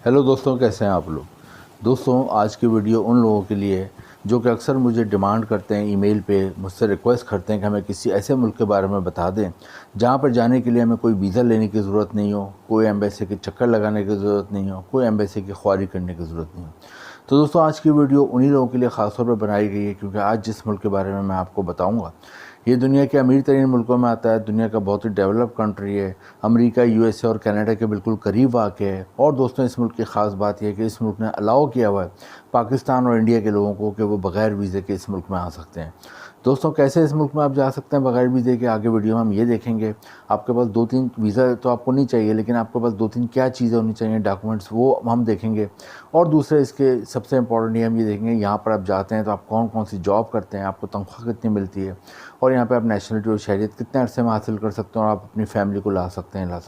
Hello दोस्तों, कैसे हैं आप लोग। दोस्तों, आज की वीडियो उन लोगों के लिए है जो कि अक्सर मुझे डिमांड करते हैं, ईमेल पे मुझसे रिक्वेस्ट करते हैं कि हमें किसी ऐसे मुल्क के बारे में बता दें जहाँ पर जाने के लिए हमें कोई वीज़ा लेने की ज़रूरत नहीं हो, कोई एम्बेसी के चक्कर लगाने की ज़रूरत नहीं हो, कोई एम्बेसी की ख्वारी करने की ज़रूरत नहीं हो। तो दोस्तों, आज की वीडियो उन्हीं लोगों के लिए ख़ास तौर पर बनाई गई है क्योंकि आज जिस मुल्क के बारे में मैं आपको बताऊँगा ये दुनिया के अमीर तरीन मुल्कों में आता है। दुनिया का बहुत ही डेवलप कंट्री है। अमेरिका, यूएसए और कनाडा के बिल्कुल करीब वाक़ है। और दोस्तों, इस मुल्क की ख़ास बात यह है कि इस मुल्क ने अलाउ किया हुआ है पाकिस्तान और इंडिया के लोगों को कि वो बग़ैर वीज़े के इस मुल्क में आ सकते हैं। दोस्तों, कैसे इस मुल्क में आप जा सकते हैं बग़ैर वीज़े के, आगे वीडियो में हम ये देखेंगे। आपके पास 2-3 वीज़ा तो आपको नहीं चाहिए, लेकिन आपके पास 2-3 क्या चीज़ें होनी चाहिए, डॉक्यूमेंट्स, वो हम देखेंगे। और दूसरे इसके सबसे इम्पोर्टेंट ये हम ये देखेंगे, यहाँ पर आप जाते हैं तो आप कौन कौन सी जॉब करते हैं, आपको तनख्वाह कितनी मिलती है, और यहाँ पे आप नेशनलिटी और शहरियत कितने अरसे में हासिल कर सकते हैं और आप अपनी फैमिली को ला सकते हैं।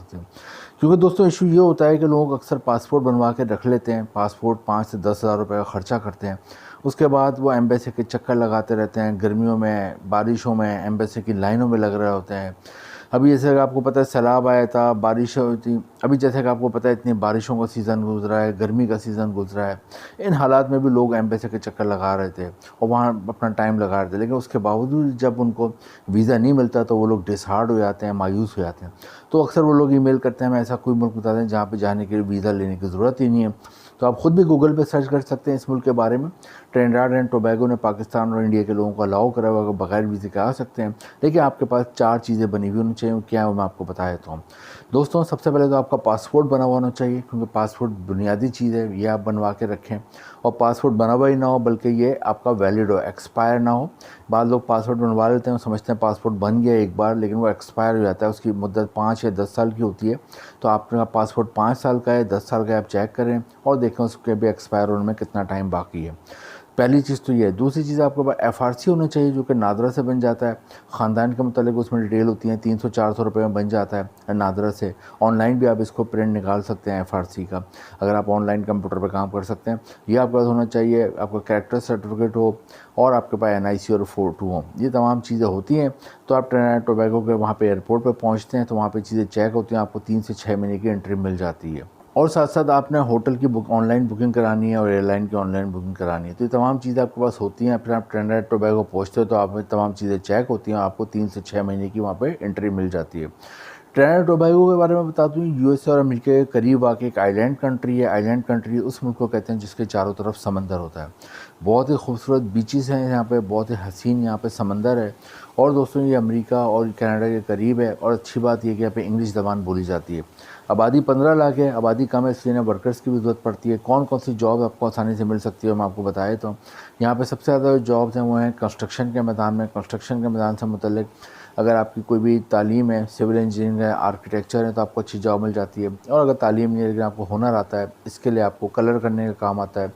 क्योंकि दोस्तों, इशू ये होता है कि लोग अक्सर पासपोर्ट बनवा के रख लेते हैं। पासपोर्ट 5 से 10 हज़ार रुपये का ख़र्चा करते हैं। उसके बाद वो एम्बेसी के चक्कर लगाते रहते हैं। गर्मियों में, बारिशों में एम्बेसी की लाइनों में लग रहे होते हैं। अभी जैसे कि आपको पता है सैलाब आया था, बारिश हुई थी। अभी जैसे कि आपको पता है इतनी बारिशों का सीज़न गुजरा है, गर्मी का सीज़न गुजरा है। इन हालात में भी लोग एम्बेसी के चक्कर लगा रहे थे और वहाँ अपना टाइम लगा रहे थे। लेकिन उसके बावजूद जब उनको वीज़ा नहीं मिलता तो वो लोग डिसहार्ड हो जाते हैं, मायूस हो जाते हैं। तो अक्सर वो लोग ईमेल करते हैं, हमें ऐसा कोई मुल्क बता दें जहाँ पे जाने के लिए वीज़ा लेने की ज़रूरत ही नहीं है। तो आप ख़ुद भी गूगल पे सर्च कर सकते हैं इस मुल्क के बारे में। ट्रिनिडाड एंड टोबैगो ने पाकिस्तान और इंडिया के लोगों को अलाउ करा हुआ बगैर वीज़े के आ सकते हैं। लेकिन आपके पास 4 चीज़ें बनी हुई होनी चाहिए। क्या है वो मैं आपको बता देता हूँ। दोस्तों, सबसे पहले तो आपका पासपोर्ट बना हुआ होना चाहिए, क्योंकि पासपोर्ट बुनियादी चीज़ है, ये आप बनवा के रखें। और पासपोर्ट बना हुआ ही ना हो, बल्कि ये आपका वैलिड हो, एक्सपायर ना हो। बाद लोग पासपोर्ट बनवा लेते हैं, समझते हैं पासपोर्ट बन गया एक बार, लेकिन वो एक्सपायर हो जाता है। उसकी मुद्दत 5 या 10 साल की होती है। तो आपका पासपोर्ट 5 साल का है, 10 साल का है, आप चेक करें और देखें उसके भी एक्सपायर होने में कितना टाइम बाकी है। पहली चीज़ तो ये है। दूसरी चीज़, आपके पास एफआरसी होना चाहिए जो कि नादरा से बन जाता है। ख़ानदान के मतलब उसमें डिटेल होती है, 300-400 रुपये में बन जाता है नादरा से। ऑनलाइन भी आप इसको प्रिंट निकाल सकते हैं एफआरसी का, अगर आप ऑनलाइन कंप्यूटर पर काम कर सकते हैं। ये आपके पास होना चाहिए। आपका कैरेक्टर सर्टिफिकेट हो और आपके पास एनआईसी और फ़ोटो हो, ये तमाम चीज़ें होती हैं। तो आप ट्रिनिडाड टोबैगो के वहाँ पे एयरपोर्ट पे पहुँचते हैं तो वहाँ पे चीज़ें चेक होती हैं, आपको 3 से 6 महीने की एंट्री मिल जाती है। और साथ साथ आपने होटल की ऑनलाइन बुकिंग करानी है और एयरलाइन की ऑनलाइन बुकिंग करानी है। तो ये तमाम चीज़ें आपके पास होती हैं। फिर आप ट्रिनिडाड टोबैगो पहुँचते हो तो आप में तमाम चीज़ें चेक होती हैं, आपको 3 से 6 महीने की वहाँ पे एंट्री मिल जाती है। ट्रिनिडाड टोबैगो के बारे में बता दूँ, यूएसए और अमेरिका के करीब आके एक आइलैंड कंट्री है। आइलैंड कंट्री उस मुल्क को कहते हैं जिसके चारों तरफ समंदर होता है। बहुत ही खूबसूरत बीचेस हैं यहाँ पे, बहुत ही हसीन यहाँ पे समंदर है। और दोस्तों, ये अमेरिका और कनाडा के करीब है। और अच्छी बात यह कि यहाँ पे इंग्लिश ज़बान बोली जाती है। आबादी 15 लाख है, आबादी कम है, इसलिए वर्कर्स की भी ज़रूरत पड़ती है। कौन कौन सी जॉब आपको आसानी से मिल सकती है मैं आपको बताए तो यहाँ पे सबसे ज़्यादा जो जॉब्स हैं वो हैं कंस्ट्रक्शन के मैदान में। कंस्ट्रक्शन के मैदान से मुतल्लिक अगर आपकी कोई भी तालीम है, सिविल इंजीनियरिंग है, आर्किटेक्चर है, तो आपको अच्छी जॉब मिल जाती है। और अगर तालीम नहीं है लेकिन आपको हुनर आता है, इसके लिए आपको कलर करने का काम आता है,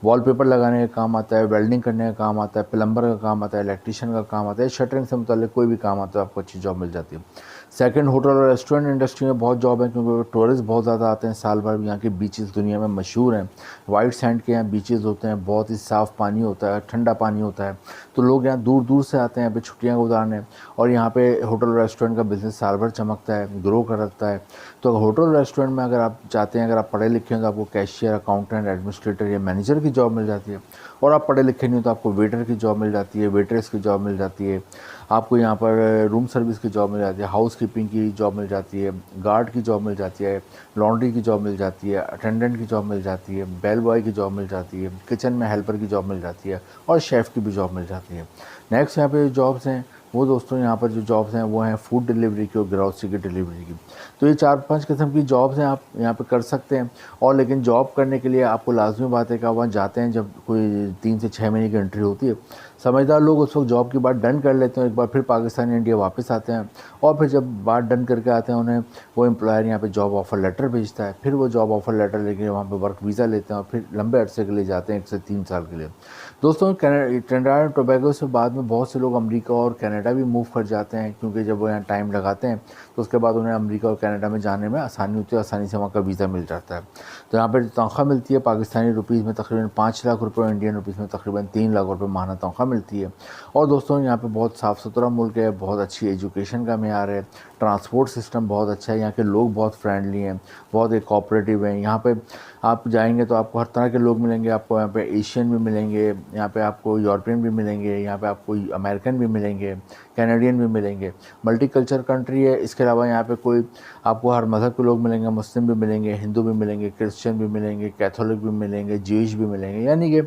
वॉलपेपर लगाने का काम आता है, वेल्डिंग करने का काम आता है, प्लम्बर का काम आता है, इलेक्ट्रीशियन का काम आता है, शटरिंग से मुताल्लिक कोई भी काम आता है, आपको अच्छी जॉब मिल जाती है। सेकंड, होटल और रेस्टोरेंट इंडस्ट्री में बहुत जॉब है, क्योंकि टूरिस्ट बहुत ज़्यादा आते हैं साल भर। यहाँ के बीचेस दुनिया में मशहूर हैं। वाइट सैंड के यहाँ बीचेस होते हैं, बहुत ही साफ़ पानी होता है, ठंडा पानी होता है। तो लोग यहाँ दूर दूर से आते हैं यहाँ पे छुट्टियाँ गुजारने। और यहाँ पे होटल और रेस्टोरेंट का बिज़नेस साल भर चमकता है, ग्रो करता है। तो होटल रेस्टोरेंट में अगर आप चाहते हैं, अगर आप पढ़े लिखे हैं तो आपको कैशियर, अकाउंटेंट, एडमिनिस्ट्रेटर या मैनेजर की जॉब मिल जाती है। और आप पढ़े लिखे नहीं हो तो आपको वेटर की जॉब मिल जाती है, वेट्रेस की जॉब मिल जाती है। आपको यहाँ पर रूम सर्विस की जॉब मिल जाती है, हाउस कीपिंग की जॉब मिल जाती है, गार्ड की जॉब मिल जाती है, लॉन्ड्री की जॉब मिल जाती है, अटेंडेंट की जॉब मिल जाती है, बेल बॉय की जॉब मिल जाती है, किचन में हेल्पर की जॉब मिल जाती है और शेफ़ की भी जॉब मिल जाती है। नेक्स्ट यहाँ पे जॉब्स हैं वो दोस्तों, यहाँ पर जो जॉब्स हैं वो हैं फूड डिलीवरी की और ग्रॉसरी की डिलीवरी की। तो ये 4-5 किस्म की जॉब्स हैं, आप यहाँ पे कर सकते हैं। और लेकिन जॉब करने के लिए आपको लाजमी बात है कि आप वहाँ जाते हैं जब कोई 3 से 6 महीने की एंट्री होती है। समझदार लोग उस वक्त जॉब की बात डन कर लेते हैं, एक बार फिर पाकिस्तान इंडिया वापस आते हैं। और फिर जब बात डन करके आते हैं, उन्हें वो एम्प्लॉयर यहाँ पे जॉब ऑफ़र लेटर भेजता है। फिर वो जॉब ऑफ़र लेटर लेके वहाँ पे वर्क वीज़ा लेते हैं और फिर लंबे अरसे के लिए जाते हैं, 1 से 3 साल के लिए। दोस्तों, ट्रिनिडाड एंड टोबैगो से बाद में बहुत से लोग अमेरिका और कनाडा भी मूव कर जाते हैं, क्योंकि जब वो यहाँ टाइम लगाते हैं तो उसके बाद उन्हें अमेरिका और कनाडा में जाने में आसानी होती है, आसानी से वहाँ का वीज़ा मिल जाता है। तो यहाँ पर तनख्वाह मिलती है पाकिस्तानी रुपीज़ में तकरीबन 5 लाख रुपये और इंडियन रुपीज़ में तकरीबन 3 लाख रुपये माहाना तनख्वाह मिलती है। और दोस्तों यहाँ पे बहुत साफ़ सुथरा मुल्क है, बहुत अच्छी एजुकेशन का मेयार है, ट्रांसपोर्ट सिस्टम बहुत अच्छा है, यहाँ के लोग बहुत फ्रेंडली हैं, बहुत एक कोऑपरेटिव हैं। यहाँ पे आप जाएंगे तो आपको हर तरह के लोग मिलेंगे, आपको यहाँ पे एशियन भी मिलेंगे, यहाँ पे आपको यूरोपियन भी मिलेंगे, यहाँ पे आपको अमेरिकन भी मिलेंगे, कैनेडियन भी मिलेंगे। मल्टीकल्चर कंट्री है। इसके अलावा यहाँ पे कोई आपको हर मज़हब के लोग मिलेंगे, मुस्लिम भी मिलेंगे, हिंदू भी मिलेंगे, क्रिश्चियन भी मिलेंगे, कैथोलिक भी मिलेंगे, ज्यूइश भी मिलेंगे, यानी कि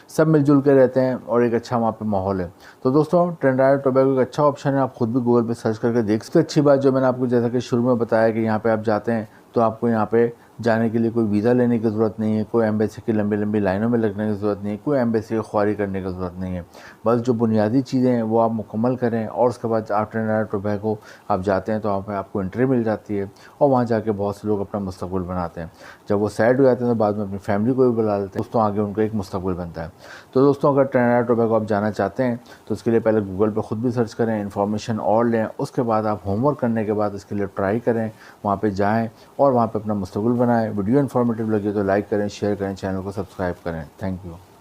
सब मिलजुल के रहते हैं और एक अच्छा वहाँ पे माहौल है। तो दोस्तों ट्रिनिडाद और टोबैगो एक अच्छा ऑप्शन है, आप खुद भी गूगल पे सर्च करके देख सकते हैं। अच्छी बात जो मैंने आपको जैसा कि शुरू में बताया कि यहाँ पे आप जाते हैं तो आपको यहाँ पे जाने के लिए कोई वीज़ा लेने की ज़रूरत नहीं है, कोई एम्बेसी की लंबी लंबी लाइनों में लगने की ज़रूरत नहीं है, कोई एम्बेसी की ख्वारी करने की ज़रूरत नहीं है। बस जो बुनियादी चीज़ें हैं वो आप मुकम्मल करें और उसके बाद आप ट्रिनिडाद और टोबैगो आप जाते हैं तो वहाँ पे आपको एंट्री मिल जाती है और वहाँ जाके बहुत से लोग अपना मुस्तकबिल बनाते हैं। जब वो सैड हो जाते हैं तो बाद में अपनी फैमिली को भी बुला लेते हैं, दोस्तों आगे उनका एक मुस्तकबिल बनता है। तो दोस्तों अगर ट्रिनिडाद और टोबैगो आप जाना चाहते हैं तो उसके लिए पहले गूगल पर ख़ुद भी सर्च करें, इन्फॉर्मेशन और लें, उसके बाद आप होमवर्क करने के बाद इसके लिए ट्राई करें, वहाँ पर जाएँ और वहाँ पर अपना मुस्तकबिल बनाएँ। वीडियो इन्फॉर्मेटिव लगे तो लाइक करें, शेयर करें, चैनल को सब्सक्राइब करें। Thank you.